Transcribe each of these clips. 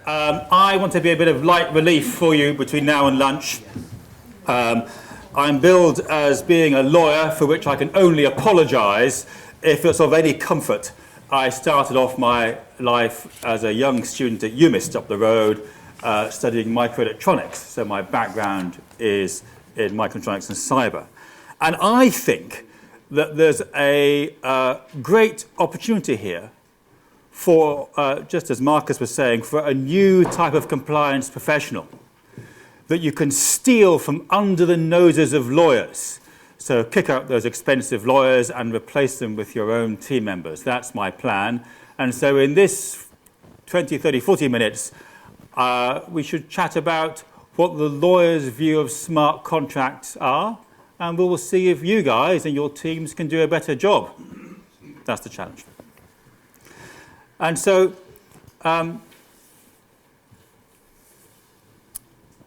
I want to be a bit of light relief for you between now and lunch. I'm billed as being a lawyer, for which I can only apologise if it's of any comfort. I started off my life as a young student at UISP up the road, studying microelectronics. So my background is in microelectronics and cyber. And I think that there's a great opportunity here for, just as Marcus was saying, for a new type of compliance professional that you can steal from under the noses of lawyers. So kick out those expensive lawyers and replace them with your own team members. That's my plan. And so in this 20, 30, 40 minutes, we should chat about what the lawyer's view of smart contracts are, and we will see if you guys and your teams can do a better job. That's the challenge. And so,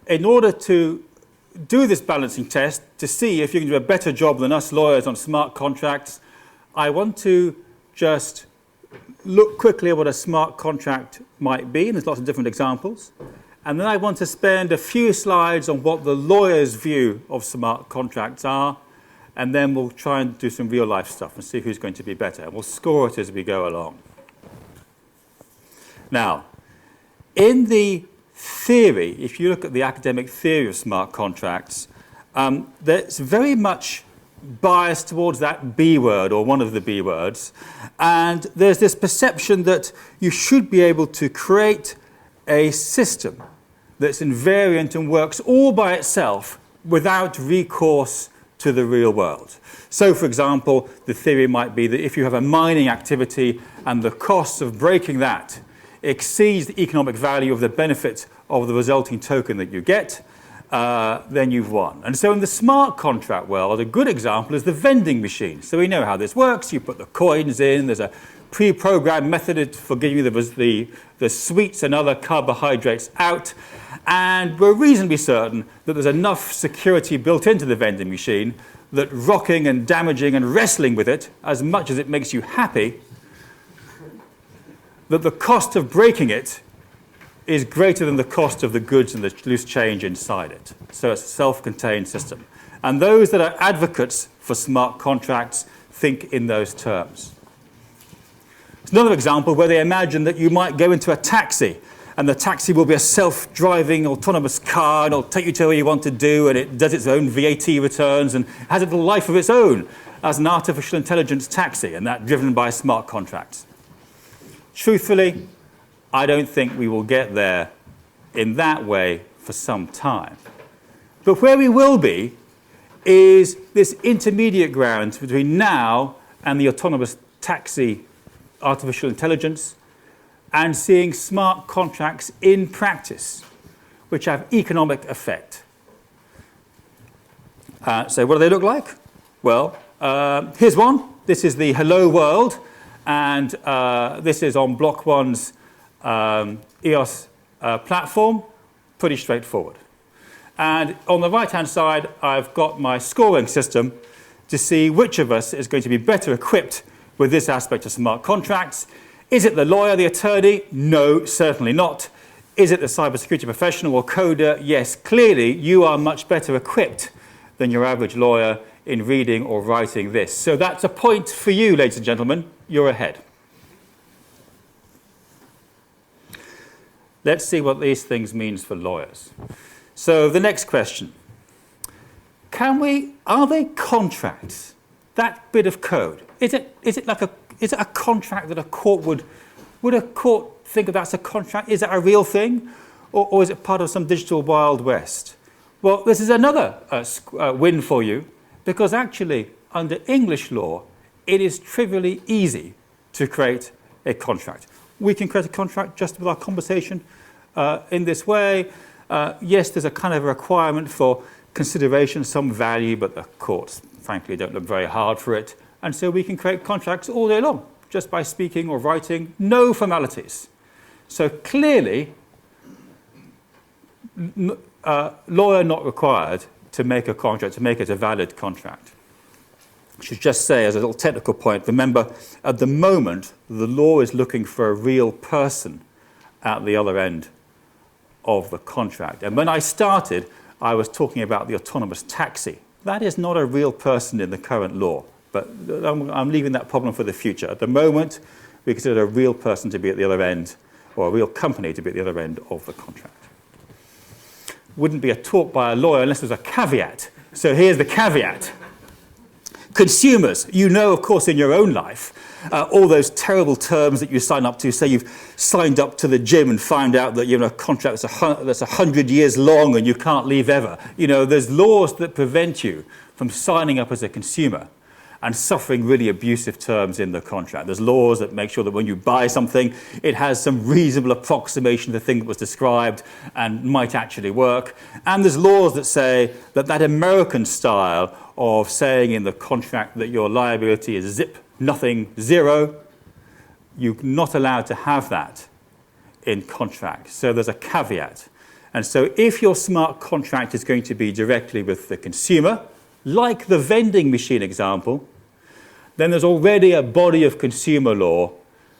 in order to do this balancing test, to see if you can do a better job than us lawyers on smart contracts, I want to just look quickly at what a smart contract might be, and there's lots of different examples. And then I want to spend a few slides on what the lawyer's view of smart contracts are, and then we'll try and do some real-life stuff and see who's going to be better. And we'll score it as we go along. Now, in the theory, if you look at the academic theory of smart contracts, that's very much biased towards that B word, or one of the B words. And there's this perception that you should be able to create a system that's invariant and works all by itself without recourse to the real world. So, for example, the theory might be that if you have a mining activity and the costs of breaking that exceeds the economic value of the benefit of the resulting token that you get, then you've won. And so in the smart contract world, a good example is the vending machine. So we know how this works. You put the coins in. There's a pre-programmed method for giving you the sweets and other carbohydrates out. And we're reasonably certain that there's enough security built into the vending machine that rocking and damaging and wrestling with it, as much as it makes you happy, that the cost of breaking it is greater than the cost of the goods and the loose change inside it. So it's a self-contained system. And those that are advocates for smart contracts think in those terms. It's another example where they imagine that you might go into a taxi, and the taxi will be a self-driving autonomous car, and it'll take you to where you want to do, and it does its own VAT returns and has a little life of its own as an artificial intelligence taxi, and that driven by smart contracts. Truthfully, I don't think we will get there in that way for some time. But where we will be is this intermediate ground between now and the autonomous taxi artificial intelligence, and seeing smart contracts in practice, which have economic effect. So what do they look like? Well, here's one. This is the Hello World, and this is on Block 1's EOS platform. Pretty straightforward. And on the right-hand side, I've got my scoring system to see which of us is going to be better equipped with this aspect of smart contracts. Is it the lawyer, the attorney? No, certainly not. Is it the cybersecurity professional or coder? Yes, clearly you are much better equipped than your average lawyer in reading or writing this. So that's a point for you, ladies and gentlemen. You're ahead. Let's see what these things means for lawyers. So the next question. Are they contracts? That bit of code. Is it a contract that a court would a court think of that's a contract? Is that a real thing? Or is it part of some digital Wild West? Well, this is another win for you, because actually, under English law, it is trivially easy to create a contract. We can create a contract just with our conversation in this way. Yes, there's a kind of requirement for consideration, some value, but the courts, frankly, don't look very hard for it. And so we can create contracts all day long, just by speaking or writing, no formalities. So clearly, lawyer not required to make a contract, to make it a valid contract. I should just say, as a little technical point, remember, at the moment, the law is looking for a real person at the other end of the contract. And when I started, I was talking about the autonomous taxi. That is not a real person in the current law, but I'm leaving that problem for the future. At the moment, we consider a real person to be at the other end, or a real company to be at the other end of the contract. Wouldn't be a talk by a lawyer unless there's a caveat. So here's the caveat. Consumers, you know, of course, in your own life, all those terrible terms that you sign up to. Say you've signed up to the gym and found out that you're in a contract that's 100 years long and you can't leave ever. You know, there's laws that prevent you from signing up as a consumer and suffering really abusive terms in the contract. There's laws that make sure that when you buy something, it has some reasonable approximation of the thing that was described and might actually work. And there's laws that say that that American style of saying in the contract that your liability is zip, nothing, zero, you're not allowed to have that in contract. So there's a caveat. And so if your smart contract is going to be directly with the consumer, like the vending machine example, then there's already a body of consumer law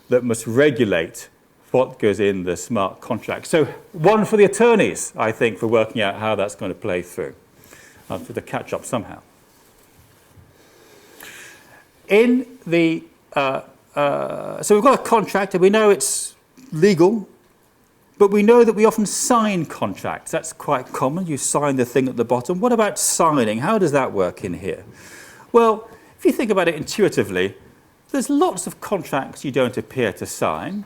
that must regulate what goes in the smart contract. So one for the attorneys, I think, for working out how that's going to play through. I'll have to catch up somehow. In the so we've got a contract, and we know it's legal, but we know that we often sign contracts. That's quite common. You sign the thing at the bottom. What about signing? How does that work in here? Well, if you think about it intuitively, there's lots of contracts you don't appear to sign.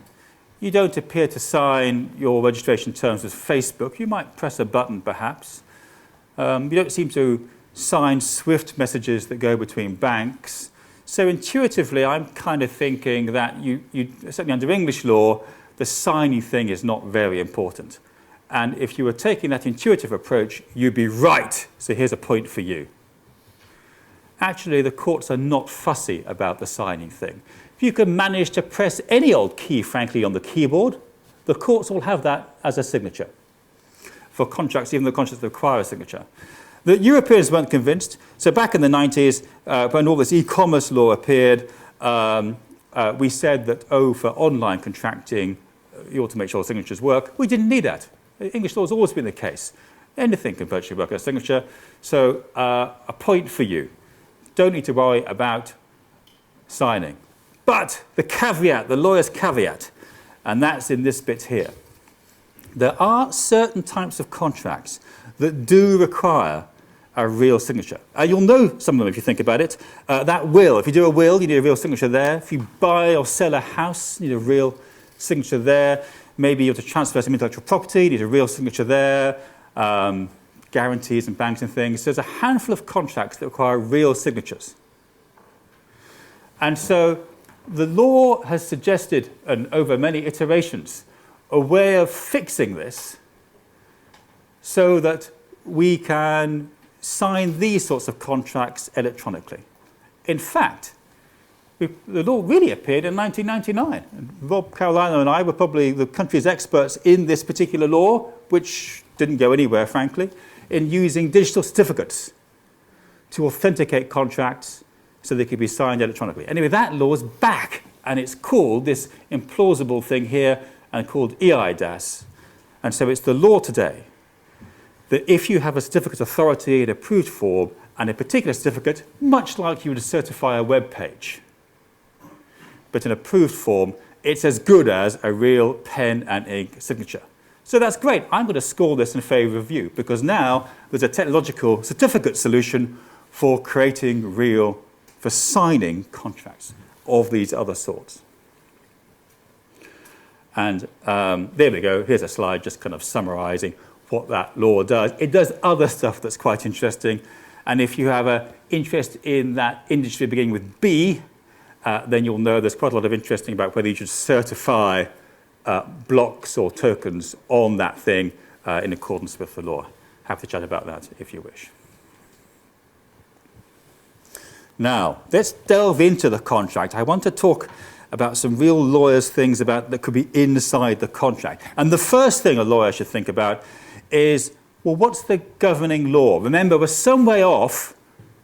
You don't appear to sign your registration terms with Facebook. You might press a button, perhaps. You don't seem to sign SWIFT messages that go between banks. So intuitively, I'm kind of thinking that you certainly under English law, the signing thing is not very important. And if you were taking that intuitive approach, you'd be right. So here's a point for you. Actually, the courts are not fussy about the signing thing. If you can manage to press any old key, frankly, on the keyboard, the courts will have that as a signature. For contracts, even the contracts that require a signature. The Europeans weren't convinced. So back in the 90s, when all this e-commerce law appeared, we said that, for online contracting, you ought to make sure signatures work. We didn't need that. English law has always been the case. Anything can virtually work as a signature. So a point for you. Don't need to worry about signing. But the caveat, the lawyer's caveat, and that's in this bit here. There are certain types of contracts that do require a real signature. You'll know some of them if you think about it. That will, if you do a will, you need a real signature there. If you buy or sell a house, you need a real signature there. Maybe you have to transfer some intellectual property, you need a real signature there. Guarantees and banks and things. There's a handful of contracts that require real signatures. And so the law has suggested, and over many iterations, a way of fixing this so that we can sign these sorts of contracts electronically. In fact, the law really appeared in 1999. And Rob Carolina and I were probably the country's experts in this particular law, which didn't go anywhere, frankly, in using digital certificates to authenticate contracts so they could be signed electronically. Anyway, that law is back, and it's called this implausible thing here, and called IISP. And so it's the law today that if you have a certificate authority in approved form and a particular certificate, much like you would certify a web page, but in approved form, it's as good as a real pen and ink signature. So that's great. I'm going to score this in favour of you because now there's a technological certificate solution for creating for signing contracts of these other sorts. And there we go. Here's a slide just kind of summarising what that law does. It does other stuff that's quite interesting. And if you have an interest in that industry beginning with B, then you'll know there's quite a lot of interesting about whether you should certify blocks or tokens on that thing in accordance with the law. Happy to chat about that if you wish. Now, let's delve into the contract. I want to talk about some real lawyers' things that could be inside the contract. And the first thing a lawyer should think about is, well, what's the governing law? Remember, we're some way off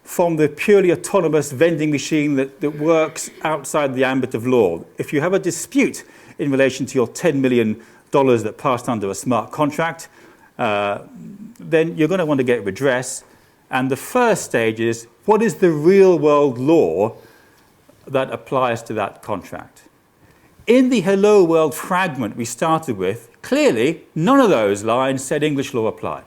from the purely autonomous vending machine that works outside the ambit of law. If you have a dispute in relation to your $10 million dollars that passed under a smart contract, then you're going to want to get redress. And the first stage is, what is the real world law that applies to that contract? In the Hello World fragment we started with, clearly none of those lines said English law applied.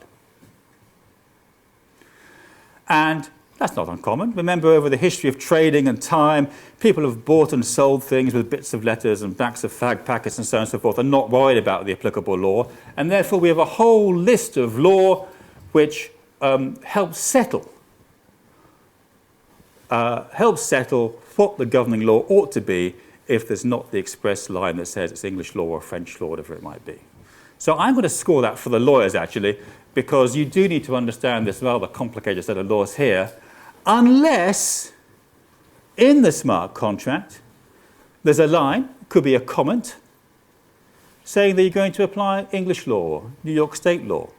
And that's not uncommon. Remember, over the history of trading and time, people have bought and sold things with bits of letters and backs of fag packets and so on and so forth, and not worried about the applicable law. And therefore, we have a whole list of law which helps settle what the governing law ought to be if there's not the express line that says it's English law or French law, whatever it might be. So I'm going to score that for the lawyers, actually, because you do need to understand this rather complicated set of laws here, unless in the smart contract there's a line, could be a comment, saying that you're going to apply English law, New York State law,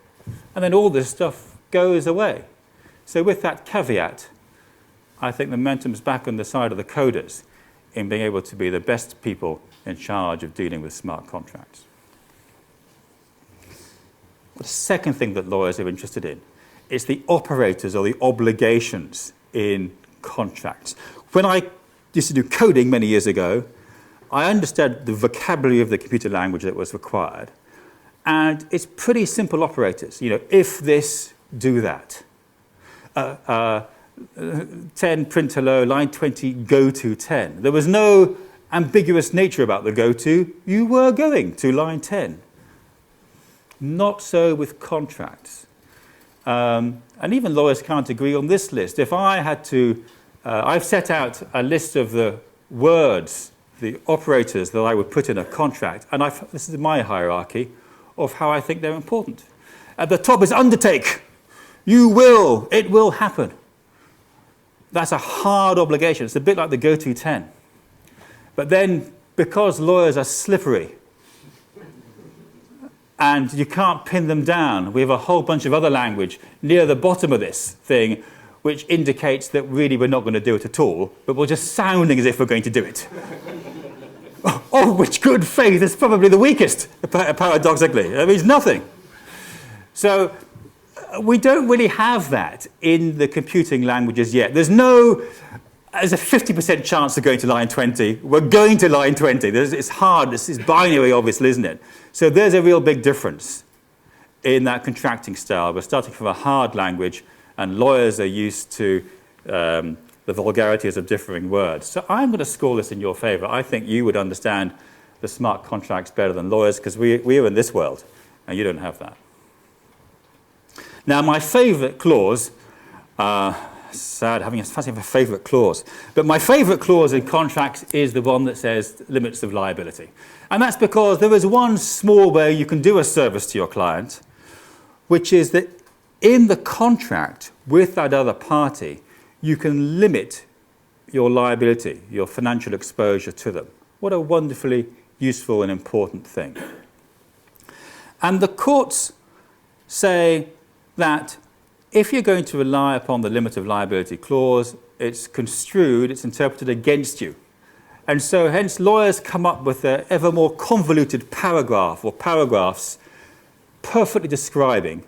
and then all this stuff goes away. So with that caveat, I think the momentum's back on the side of the coders in being able to be the best people in charge of dealing with smart contracts. The second thing that lawyers are interested in is the operators or the obligations in contracts. When I used to do coding many years ago, I understood the vocabulary of the computer language that was required. And it's pretty simple operators. You know, if this, do that. 10, print hello, line 20, go to 10. There was no ambiguous nature about the go to. You were going to line 10. Not so with contracts. And even lawyers can't agree on this list. If I had to, I've set out a list of the words, the operators that I would put in a contract, and this is my hierarchy of how I think they're important. At the top is undertake. You will, it will happen. That's a hard obligation. It's a bit like the go to 10. But then, because lawyers are slippery, and you can't pin them down, we have a whole bunch of other language near the bottom of this thing which indicates that really we're not going to do it at all, but we're just sounding as if we're going to do it. Oh, which good faith is probably the weakest, paradoxically. It means nothing. So we don't really have that in the computing languages yet. There's a 50% chance of going to line 20. We're going to line 20. It's hard. It's binary, obviously, isn't it? So there's a real big difference in that contracting style. We're starting from a hard language, and lawyers are used to the vulgarities of differing words. So I'm going to score this in your favor. I think you would understand the smart contracts better than lawyers, because we are in this world, and you don't have that. Now, my favorite clause, sad having a favorite clause, but my favorite clause in contracts is the one that says limits of liability. And that's because there is one small way you can do a service to your client, which is that in the contract with that other party, you can limit your liability, your financial exposure to them. What a wonderfully useful and important thing. And the courts say that if you're going to rely upon the limit of liability clause, it's construed, it's interpreted against you. And so hence lawyers come up with an ever more convoluted paragraph or paragraphs perfectly describing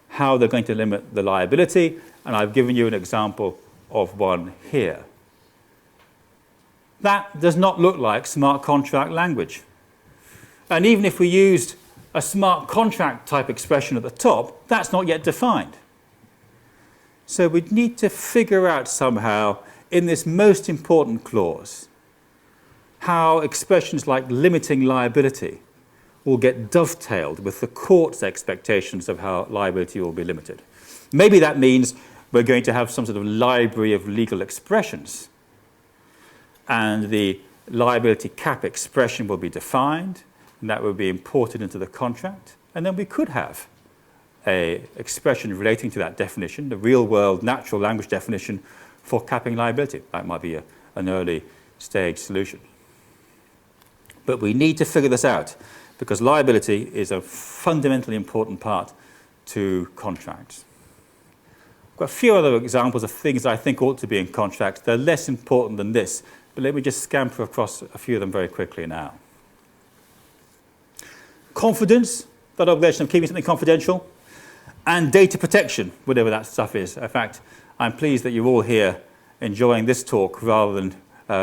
how they're going to limit the liability. And I've given you an example of one here. That does not look like smart contract language. And even if we used a smart contract type expression at the top, that's not yet defined. So we need to figure out somehow in this most important clause how expressions like limiting liability will get dovetailed with the court's expectations of how liability will be limited. Maybe that means we're going to have some sort of library of legal expressions, and the liability cap expression will be defined, and that will be imported into the contract, and then we could have an expression relating to that definition, the real-world natural language definition for capping liability. That might be an early stage solution. But we need to figure this out, because liability is a fundamentally important part to contracts. I've got a few other examples of things I think ought to be in contracts. They're less important than this, but let me just scamper across a few of them very quickly now. confidence, that obligation of keeping something confidential, and data protection, whatever that stuff is. In fact, I'm pleased that you're all here enjoying this talk rather than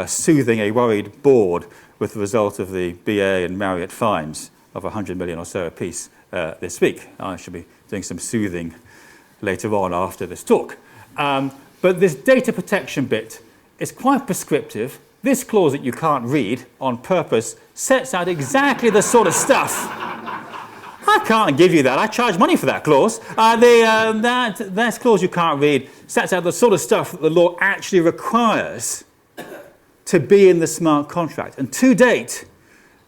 soothing a worried board with the result of the BA and Marriott fines of 100 million or so apiece this week. I should be doing some soothing later on after this talk. But this data protection bit is quite prescriptive. This clause that you can't read on purpose sets out exactly the sort of stuff. I can't give you that. I charge money for that clause. That clause you can't read sets out the sort of stuff that the law actually requires to be in the smart contract. And to date,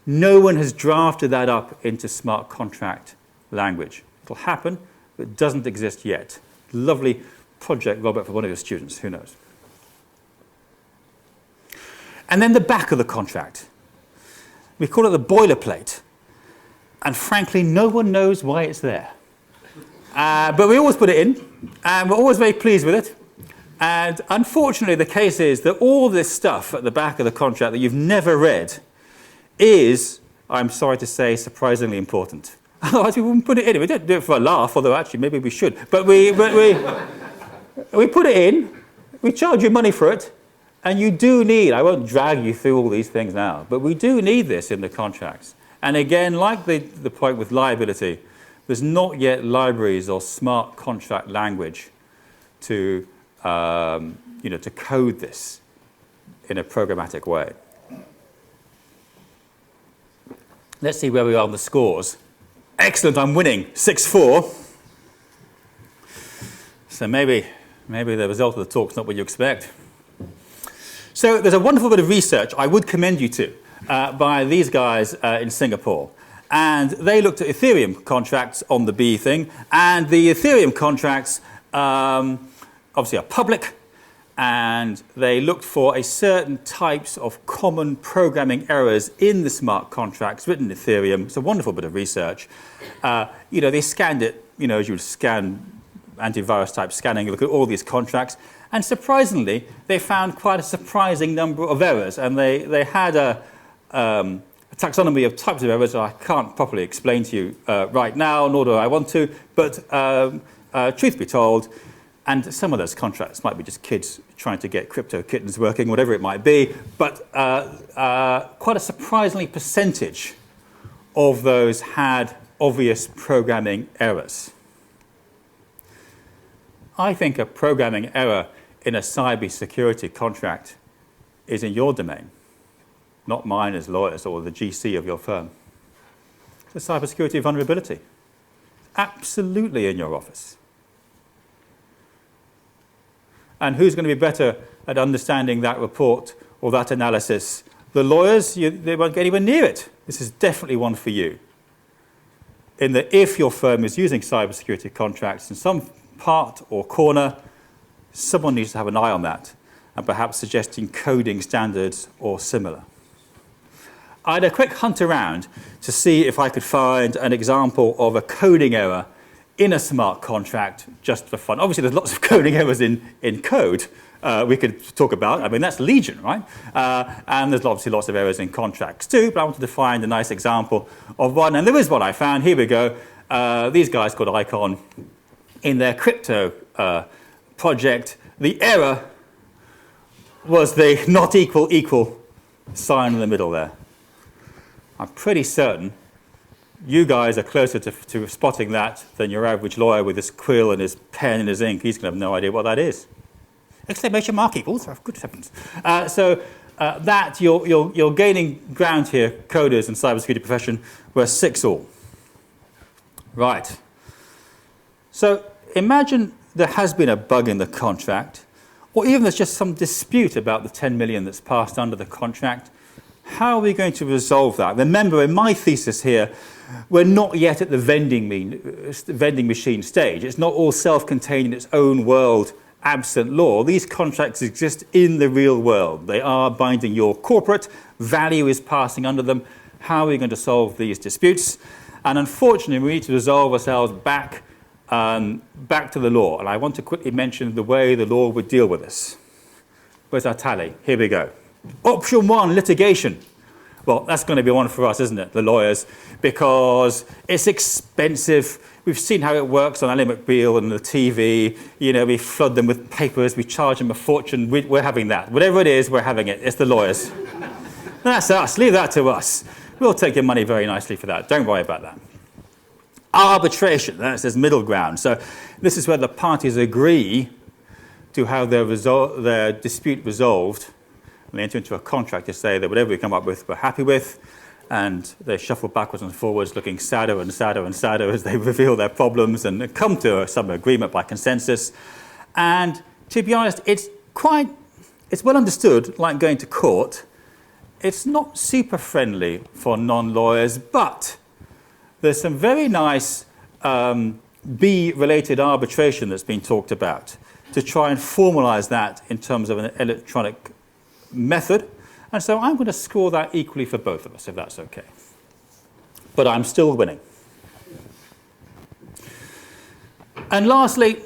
no one has drafted that up into smart contract language. It'll happen, but it doesn't exist yet. Lovely project, Robert, for one of your students. Who knows? And then the back of the contract. We call it the boilerplate. And frankly, no one knows why it's there. But we always put it in, and we're always very pleased with it. And unfortunately, the case is that all this stuff at the back of the contract that you've never read is, I'm sorry to say, surprisingly important. Otherwise, we wouldn't put it in. We don't do it for a laugh, although actually maybe we should. But we put it in, we charge you money for it, and you do need, I won't drag you through all these things now, but we do need this in the contracts. And again, like the point with liability, there's not yet libraries or smart contract language to to code this in a programmatic way. Let's see where we are on the scores. Excellent, I'm winning, 6-4. So maybe the result of the talk's not what you expect. So there's a wonderful bit of research I would commend you to by these guys in Singapore. And they looked at Ethereum contracts on the B thing, and the Ethereum contracts obviously are public, and they looked for a certain types of common programming errors in the smart contracts written in Ethereum. It's a wonderful bit of research. They scanned it, as you would scan antivirus type scanning, look at all these contracts, and surprisingly, they found quite a surprising number of errors, and they had a taxonomy of types of errors that I can't properly explain to you right now, nor do I want to, but truth be told, and some of those contracts might be just kids trying to get crypto kittens working, whatever it might be, but quite a surprisingly percentage of those had obvious programming errors. I think a programming error in a cybersecurity contract is in your domain, not mine as lawyers or the GC of your firm. It's a cybersecurity vulnerability. Absolutely in your office. And who's going to be better at understanding that report or that analysis? The lawyers, they won't get anywhere near it. This is definitely one for you. In that if your firm is using cybersecurity contracts in some part or corner, someone needs to have an eye on that and perhaps suggesting coding standards or similar. I had a quick hunt around to see if I could find an example of a coding error in a smart contract just for fun. Obviously, there's lots of coding errors in code we could talk about. I mean, that's legion, right? And there's obviously lots of errors in contracts too, but I wanted to find a nice example of one. And there is one I found. Here we go. These guys called Icon, in their crypto project, the error was the not equal sign in the middle there. I'm pretty certain you guys are closer to spotting that than your average lawyer with his quill and his pen and his ink. He's going to have no idea what that is. Exclamation mark equals. Oh, good heavens. That you're gaining ground here, coders and cybersecurity profession, we're 6-all. Right. So imagine there has been a bug in the contract, or even there's just some dispute about the 10 million that's passed under the contract. How are we going to resolve that? Remember, in my thesis here, we're not yet at the vending machine stage. It's not all self-contained in its own world, absent law. These contracts exist in the real world. They are binding your corporate. Value is passing under them. How are we going to solve these disputes? And unfortunately, we need to resolve ourselves back to the law. And I want to quickly mention the way the law would deal with this. Where's our tally? Here we go. Option 1, litigation. Well, that's going to be one for us, isn't it, the lawyers, because it's expensive. We've seen how it works on Ally McBeal and the TV. You know, we flood them with papers, we charge them a fortune. We're having that. Whatever it is, we're having it. It's the lawyers. That's us. Leave that to us. We'll take your money very nicely for that. Don't worry about that. Arbitration, that's this middle ground. So this is where the parties agree to have their dispute resolved. And they enter into a contract to say that whatever we come up with, we're happy with, and they shuffle backwards and forwards, looking sadder and sadder and sadder as they reveal their problems and come to some agreement by consensus. And to be honest, it's well understood, like going to court. It's not super friendly for non-lawyers, but there's some very nice B-related arbitration that's been talked about to try and formalize that in terms of an electronic method. And so I'm going to score that equally for both of us, if that's okay. But I'm still winning. And lastly,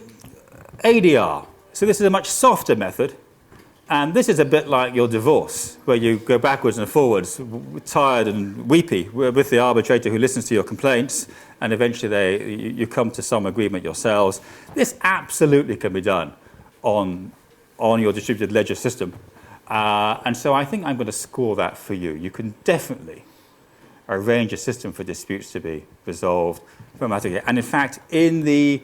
ADR. So this is a much softer method. And this is a bit like your divorce, where you go backwards and forwards, tired and weepy, with the arbitrator who listens to your complaints, and eventually you come to some agreement yourselves. This absolutely can be done on your distributed ledger system. And so I think I'm going to score that for you. You can definitely arrange a system for disputes to be resolved automatically. And in fact, even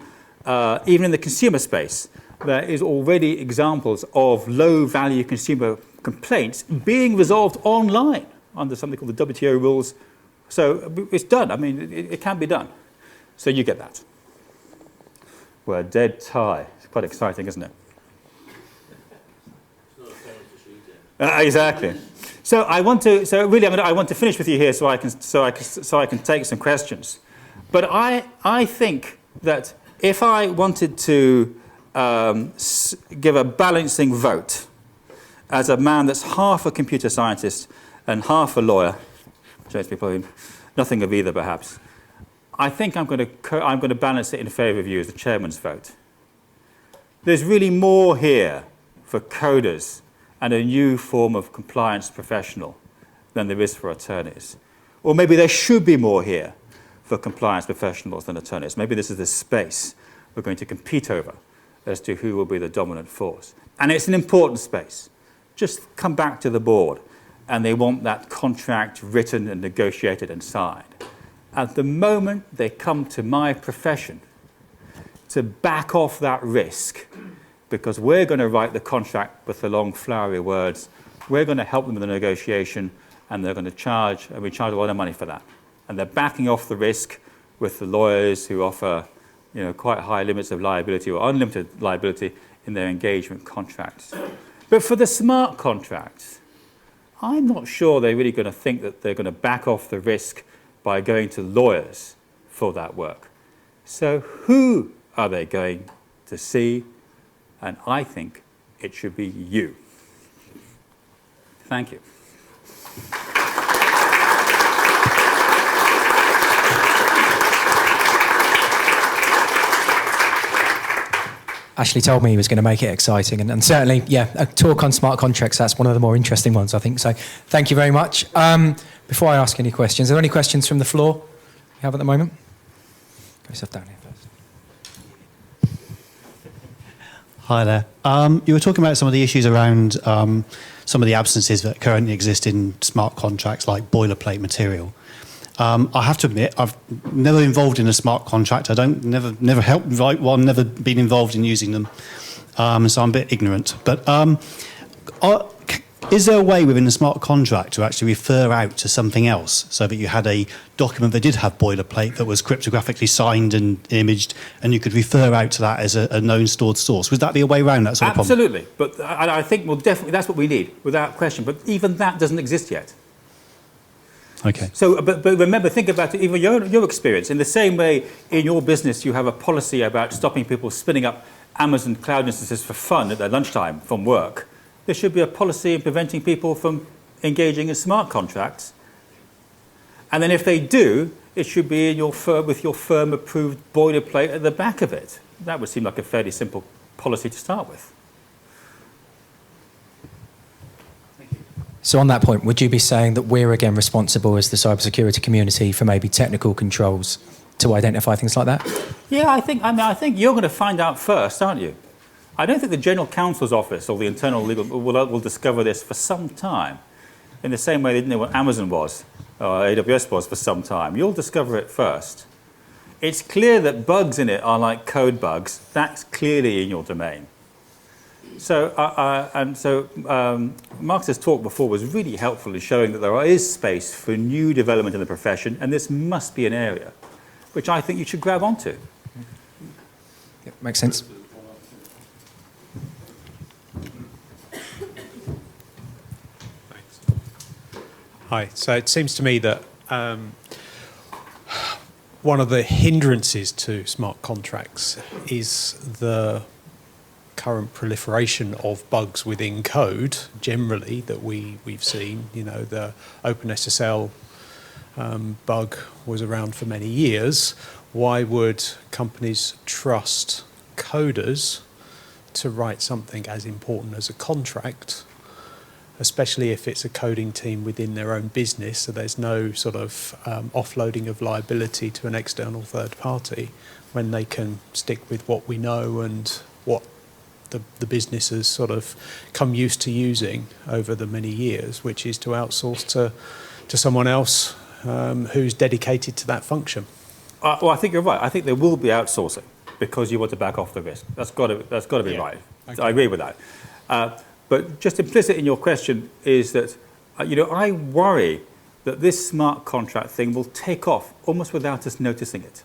in the consumer space, there is already examples of low-value consumer complaints being resolved online under something called the WTO rules. So it's done. I mean, it can be done. So you get that. We're a dead tie. It's quite exciting, isn't it? Exactly. So I want to finish with you here so I can take some questions. But I think that if I wanted to give a balancing vote as a man that's half a computer scientist and half a lawyer, probably nothing of either perhaps, I think I'm going to balance it in favour of you as the chairman's vote. There's really more here for coders and a new form of compliance professional than there is for attorneys. Or maybe there should be more here for compliance professionals than attorneys. Maybe this is the space we're going to compete over as to who will be the dominant force. And it's an important space. Just come back to the board, and they want that contract written and negotiated and signed. At the moment they come to my profession to back off that risk, because we're going to write the contract with the long flowery words, we're going to help them with the negotiation, and they're going to charge, and we charge a lot of money for that. And they're backing off the risk with the lawyers who offer quite high limits of liability or unlimited liability in their engagement contracts. But for the smart contracts, I'm not sure they're really going to think that they're going to back off the risk by going to lawyers for that work. So who are they going to see? And I think it should be you. Thank you. Ashley told me he was going to make it exciting, and certainly, yeah, a talk on smart contracts, that's one of the more interesting ones, I think. So thank you very much. Before I ask any questions, are there any questions from the floor you have at the moment? Go yourself down here first. Hi there. You were talking about some of the issues around some of the absences that currently exist in smart contracts, like boilerplate material. I have to admit, I've never involved in a smart contract. Never helped write one, never been involved in using them. So I'm a bit ignorant. But is there a way within a smart contract to actually refer out to something else so that you had a document that did have boilerplate that was cryptographically signed and imaged, and you could refer out to that as a known stored source? Would that be a way around that sort of problem? Absolutely. But I think, well, definitely that's what we need, without question. But even that doesn't exist yet. Okay. So, but remember, think about it, even your experience. In the same way, in your business, you have a policy about stopping people spinning up Amazon cloud instances for fun at their lunchtime from work. There should be a policy in preventing people from engaging in smart contracts. And then if they do, it should be in your firm, with your firm-approved boilerplate at the back of it. That would seem like a fairly simple policy to start with. Thank you. So on that point, would you be saying that we're again responsible as the cybersecurity community for maybe technical controls to identify things like that? Yeah, I think you're going to find out first, aren't you? I don't think the General Counsel's Office or the Internal Legal will discover this for some time, in the same way they didn't know what Amazon was or AWS was for some time. You'll discover it first. It's clear that bugs in it are like code bugs. That's clearly in your domain. So, Marcus's talk before was really helpful in showing that there is space for new development in the profession, and this must be an area which I think you should grab onto. Yep, makes sense. Thanks. Hi. So it seems to me that one of the hindrances to smart contracts is the current proliferation of bugs within code generally that we've seen. You know, the OpenSSL bug was around for many years. Why would companies trust coders to write something as important as a contract, especially if it's a coding team within their own business, so there's no sort of offloading of liability to an external third party, when they can stick with what we know and what the business has sort of come used to using over the many years, which is to outsource to someone else who's dedicated to that function. Well, I think you're right. I think there will be outsourcing because you want to back off the risk. That's got to be right. Okay. I agree with that. But just implicit in your question is that, I worry that this smart contract thing will take off almost without us noticing it.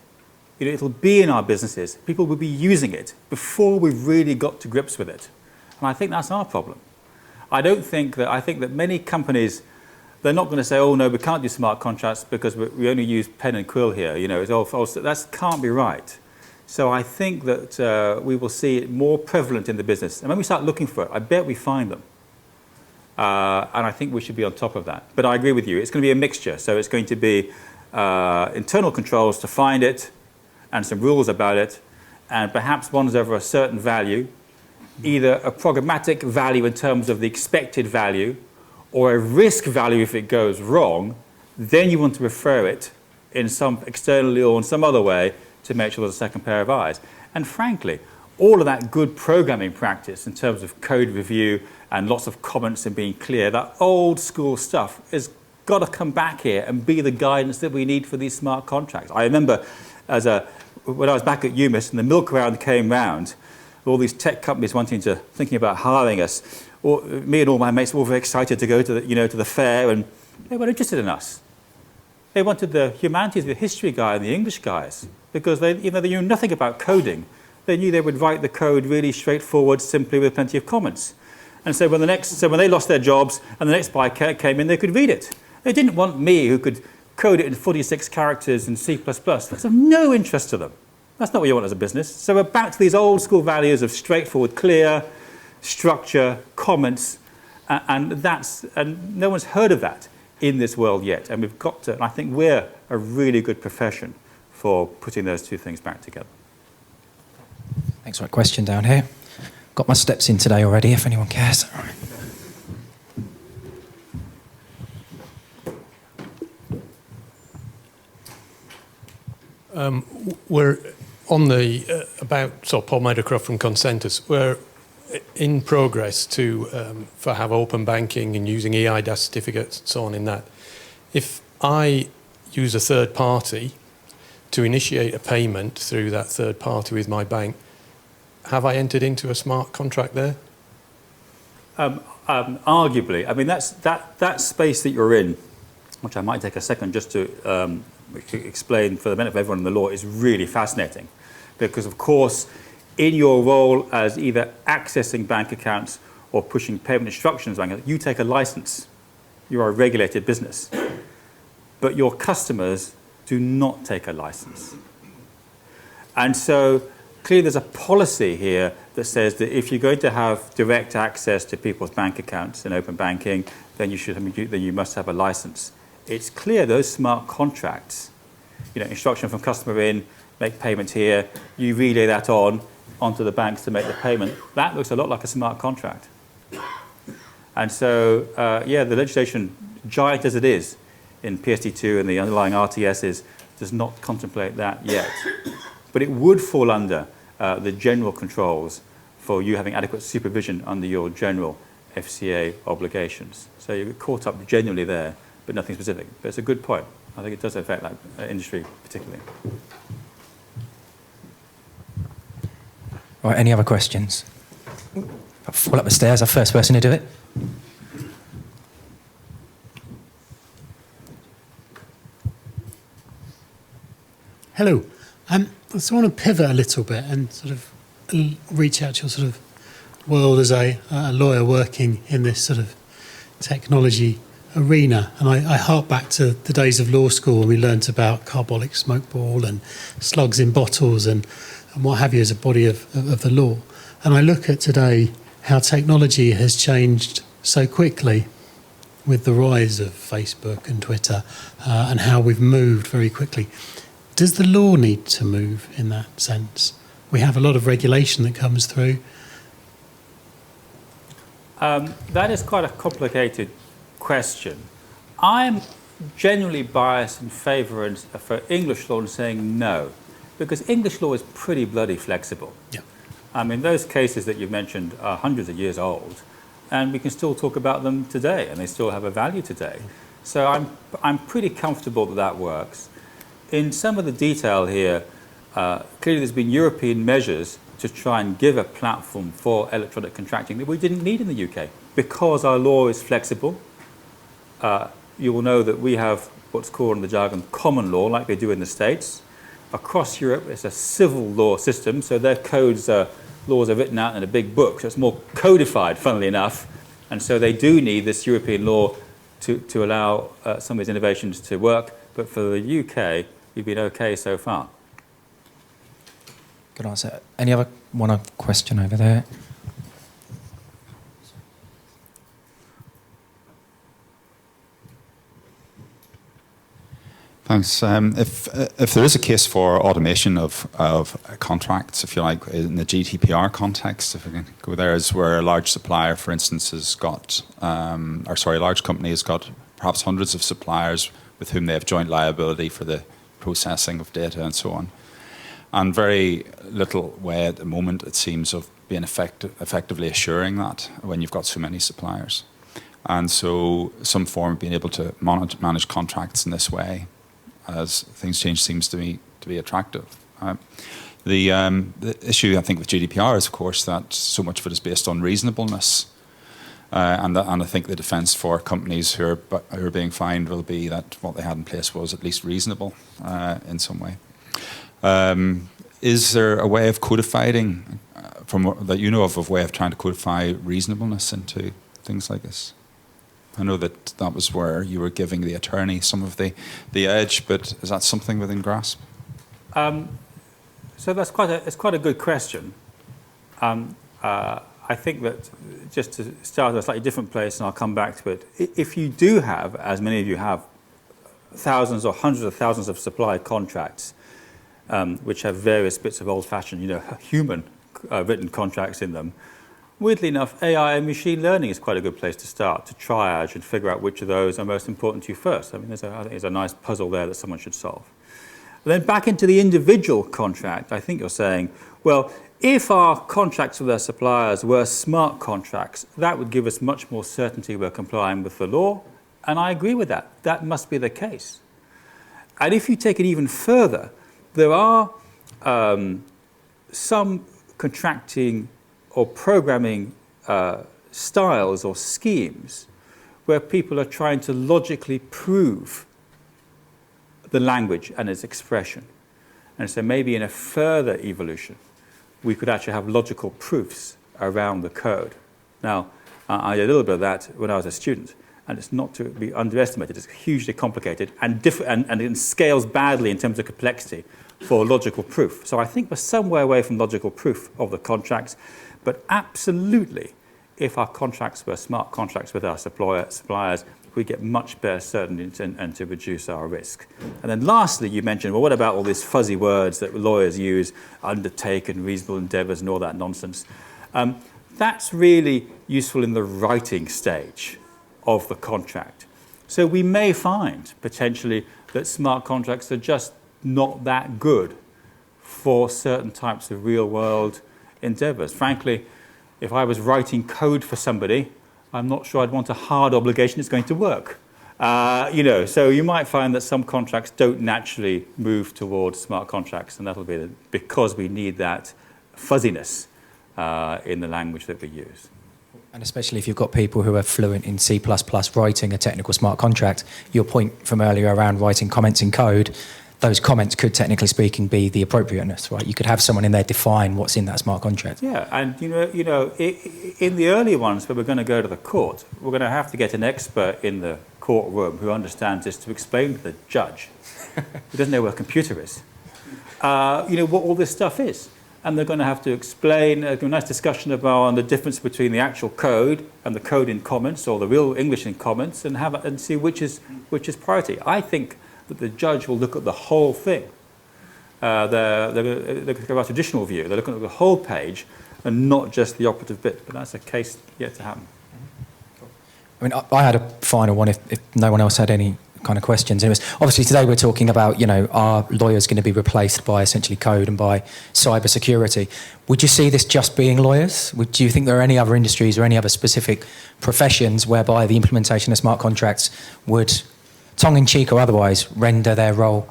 It'll be in our businesses. People will be using it before we've really got to grips with it. And I think that's our problem. I think that many companies, they're not going to say, oh no, we can't do smart contracts because we only use pen and quill here. It's all false. That can't be right. So I think that we will see it more prevalent in the business. And when we start looking for it, I bet we find them. And I think we should be on top of that. But I agree with you. It's going to be a mixture. So it's going to be internal controls to find it, and some rules about it, and perhaps ones over a certain value, either a programmatic value in terms of the expected value, or a risk value if it goes wrong. Then you want to refer it in some externally or in some other way to make sure there's a second pair of eyes. And frankly, all of that good programming practice in terms of code review and lots of comments and being clear, that old school stuff has got to come back here and be the guidance that we need for these smart contracts. I remember when I was back at UMIS and the milk round came round, all these tech companies thinking about hiring us. Me and all my mates were all very excited to go to the fair, and they weren't interested in us. They wanted the humanities, the history guy and the English guys, because they knew nothing about coding. They knew they would write the code really straightforward, simply with plenty of comments. And so when they lost their jobs and the next guy came in, they could read it. They didn't want me, who could code it in 46 characters in C++. That's of no interest to them. That's not what you want as a business. So we're back to these old school values of straightforward, clear, structure, comments, and no one's heard of that in this world yet. And we've got to, and I think we're a really good profession for putting those two things back together. Thanks for that question down here. Got my steps in today already, if anyone cares. We're on the Paul Meadowcroft from Consentus. We're in progress for have open banking and using EIDAS certificates and so on in that. If I use a third party to initiate a payment through that third party with my bank, have I entered into a smart contract there? Arguably. I mean, that space that you're in, which I might take a second just to explain for the benefit of everyone in the law, is really fascinating. Because, of course, in your role as either accessing bank accounts or pushing payment instructions, you take a license. You're a regulated business. But your customers do not take a license. And so clearly there's a policy here that says that if you're going to have direct access to people's bank accounts in open banking, then you must have a license. It's clear those smart contracts, instruction from customer in, make payment here, you relay that onto the banks to make the payment. That looks a lot like a smart contract. And so, the legislation, giant as it is in PSD2 and the underlying RTSs, does not contemplate that yet. But it would fall under the general controls for you having adequate supervision under your general FCA obligations. So you get caught up generally there, but nothing specific. But it's a good point. I think it does affect that industry particularly. All right, any other questions? I'll fall up the stairs, I'm the first person to do it. Hello. I just want to pivot a little bit and sort of reach out to your sort of world as a lawyer working in this sort of technology arena. And I hark back to the days of law school when we learnt about carbolic smoke ball and slugs in bottles and what have you as a body of the law. And I look at today how technology has changed so quickly with the rise of Facebook and Twitter and how we've moved very quickly. Does the law need to move in that sense? We have a lot of regulation that comes through. That is quite a complicated question. I'm generally biased in favour for English law and saying no, because English law is pretty bloody flexible. Yeah. I mean, those cases that you've mentioned are hundreds of years old, and we can still talk about them today, and they still have a value today. So I'm pretty comfortable that works. In some of the detail here, clearly there's been European measures to try and give a platform for electronic contracting that we didn't need in the UK. Because our law is flexible, you will know that we have what's called in the jargon common law, like they do in the States. Across Europe, it's a civil law system, so their laws are written out in a big book, so it's more codified, funnily enough. And so they do need this European law to allow some of these innovations to work. But for the UK, we've been okay so far. Good answer. Any other question over there? Thanks. If there is a case for automation of contracts, if you like, in the GDPR context, if we can go there, is where a large supplier, for instance, has got, a large company has got perhaps hundreds of suppliers with whom they have joint liability for the processing of data and so on. And very little way at the moment, it seems, of being effectively assuring that when you've got so many suppliers. And so some form of being able to manage contracts in this way as things change seems to be attractive. The issue, I think, with GDPR is, of course, that so much of it is based on reasonableness. And I think the defence for companies who are being fined will be that what they had in place was at least reasonable in some way. Is there a way of codifying, that you know of a way of trying to codify reasonableness into things like this? I know that was where you were giving the attorney some of the edge, but is that something within grasp? So that's quite a good question. I think that just to start at a slightly different place, and I'll come back to it. If you do have, as many of you have, thousands or hundreds of thousands of supply contracts, which have various bits of old-fashioned, human written contracts in them. Weirdly enough, AI and machine learning is quite a good place to start, to triage and figure out which of those are most important to you first. I mean, I think there's a nice puzzle there that someone should solve. And then back into the individual contract, I think you're saying, well, if our contracts with our suppliers were smart contracts, that would give us much more certainty we're complying with the law. And I agree with that. That must be the case. And if you take it even further, there are some contracting or programming styles or schemes where people are trying to logically prove the language and its expression. And so maybe in a further evolution, we could actually have logical proofs around the code. Now, I did a little bit of that when I was a student, and it's not to be underestimated. It's hugely complicated and it scales badly in terms of complexity for logical proof. So I think we're somewhere away from logical proof of the contracts, but absolutely, if our contracts were smart contracts with our suppliers, we get much better certainty and to reduce our risk. And then lastly, you mentioned, well, what about all these fuzzy words that lawyers use, undertake and reasonable endeavours and all that nonsense? that's really useful in the writing stage of the contract. So we may find, potentially, that smart contracts are just not that good for certain types of real-world endeavours. Frankly, if I was writing code for somebody, I'm not sure I'd want a hard obligation it's going to work. So you might find that some contracts don't naturally move towards smart contracts, and that'll be because we need that fuzziness in the language that we use. And especially if you've got people who are fluent in C++ writing a technical smart contract, your point from earlier around writing comments in code, those comments could, technically speaking, be the appropriateness, right? You could have someone in there define what's in that smart contract. Yeah, and in the early ones where we're going to go to the court, we're going to have to get an expert in the courtroom who understands this to explain to the judge, who doesn't know where a computer is, what all this stuff is. And they're going to have to explain, a nice discussion about the difference between the actual code and the code in comments, or the real English in comments, and see which is priority. I think that the judge will look at the whole thing. They're looking at a traditional view. They're looking at the whole page and not just the operative bit. But that's a case yet to happen. I mean, I had a final one if no one else had any kind of questions. And it was, obviously today we're talking about, are lawyers going to be replaced by essentially code and by cybersecurity? Would you see this just being lawyers? Do you think there are any other industries or any other specific professions whereby the implementation of smart contracts would, tongue-in-cheek or otherwise, render their role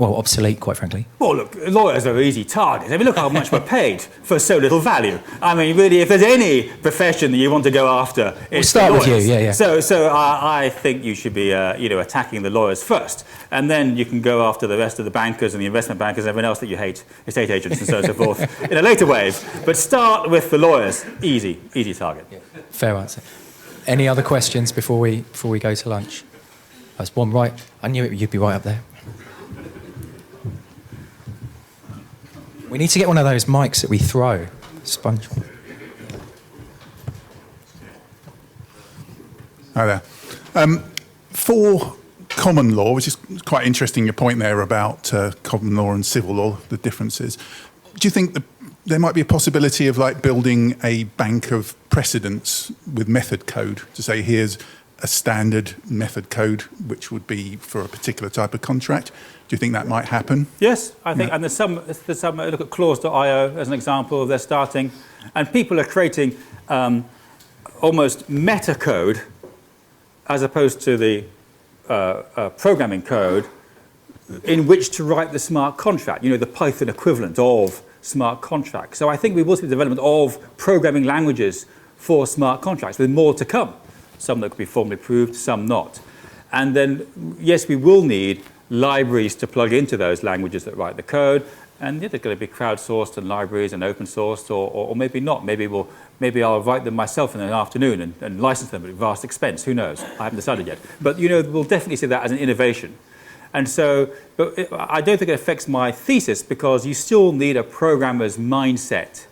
obsolete, quite frankly? Well, look, lawyers are easy targets. I mean, look how much we're paid for so little value. I mean, really, if there's any profession that you want to go after, we'll start with you, yeah. So I think you should be, attacking the lawyers first, and then you can go after the rest of the bankers and the investment bankers and everyone else that you hate, estate agents and so on and so forth, in a later wave. But start with the lawyers. Easy target. Yeah. Fair answer. Any other questions before we go to lunch? There's one right. I knew you'd be right up there. We need to get one of those mics that we throw. Sponge. Hi there. For common law, which is quite interesting, your point there about common law and civil law, the differences. Do you think there might be a possibility of building a bank of precedents with method code to say here's a standard method code which would be for a particular type of contract? Do you think that might happen? Yes, I think, and there's some. Look at clause.io as an example. They're starting, and people are creating almost meta code as opposed to the programming code in which to write the smart contract. The Python equivalent of smart contracts. So I think we will see the development of programming languages for smart contracts, with more to come. Some that could be formally proved, some not. And then, yes, we will need libraries to plug into those languages that write the code, and they're going to be crowdsourced and libraries and open sourced, or maybe not. Maybe I'll write them myself in an afternoon and license them at vast expense. Who knows? I haven't decided yet. But we'll definitely see that as an innovation. And so, but I don't think it affects my thesis, because you still need a programmer's mindset,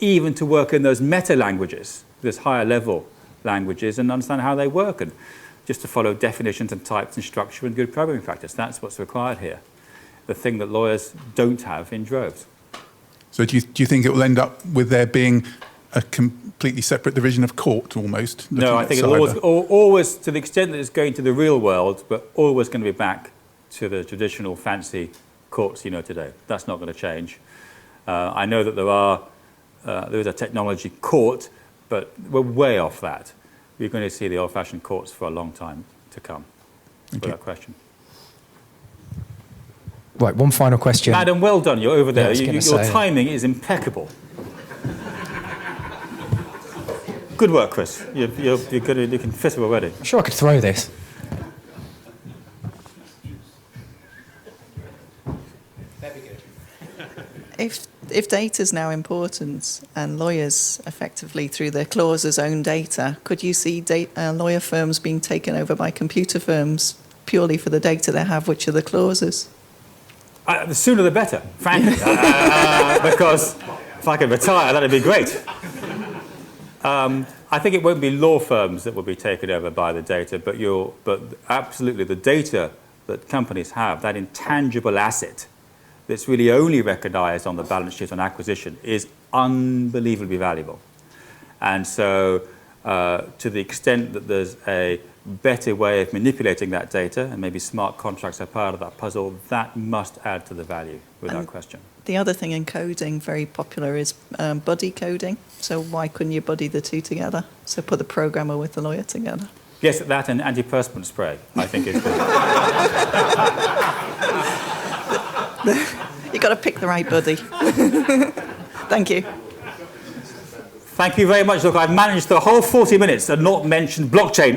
even to work in those meta languages, those higher level languages, and understand how they work, and just to follow definitions and types and structure and good programming practice. That's what's required here. The thing that lawyers don't have in droves. So do you think it will end up with there being a completely separate division of court almost? No, I think it'll always, to the extent that it's going to the real world, but always going to be back to the traditional fancy courts today. That's not going to change. I know that there is a technology court, but we're way off that. We're going to see the old-fashioned courts for a long time to come, without question. Right, one final question. Madam, well done. You're over there. Yeah, your timing is impeccable. Good work, Chris. You're good. You can fit it already. I'm sure I could throw this. If data is now important, and lawyers effectively through their clauses own data, could you see lawyer firms being taken over by computer firms purely for the data they have, which are the clauses? The sooner the better, frankly, because if I could retire, that'd be great. I think it won't be law firms that will be taken over by the data, but absolutely the data that companies have, that intangible asset that's really only recognised on the balance sheet on acquisition is unbelievably valuable. And so to the extent that there's a better way of manipulating that data, and maybe smart contracts are part of that puzzle, that must add to the value, without question. The other thing in coding, very popular, is buddy coding. So why couldn't you buddy the two together? So put the programmer with the lawyer together. Yes, that and antiperspirant spray, I think is good. You've got to pick the right buddy. Thank you. Thank you very much. Look, I've managed the whole 40 minutes and not mentioned blockchain.